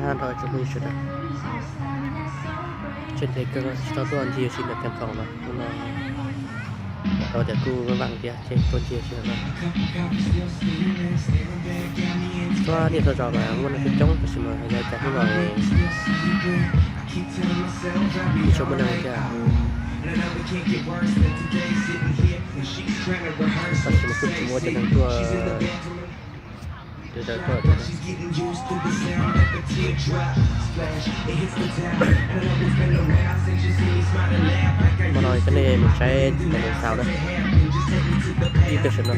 한다고 보이시다. Trên thế cơ cho tuần chia xin được kèm phòng mà nhưng mà tao để cu với bạn kia trên tuần chia xin mà cho điện thoại trò mà muốn là chống cái gì mà giờ chắc cũng rồi đi cho bên này kia ta chỉ một chút mua cho thằng tua để đợi tôi mà nói cái này mình sẽ làm sao đấy đi cái chuyện đó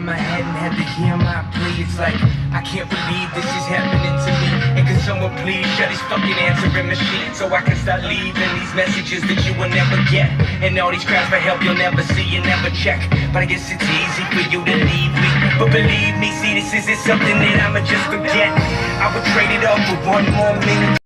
in my head and had to hear my plea. It's like, I can't believe this is happening to me. And can someone please shut his fucking answering machine so I can start leaving these messages that you will never get. And all these cries for help you'll never see, you never check. But I guess it's easy for you to leave me. But believe me, see, this isn't something that I'ma just forget. I would trade it up for one more minute.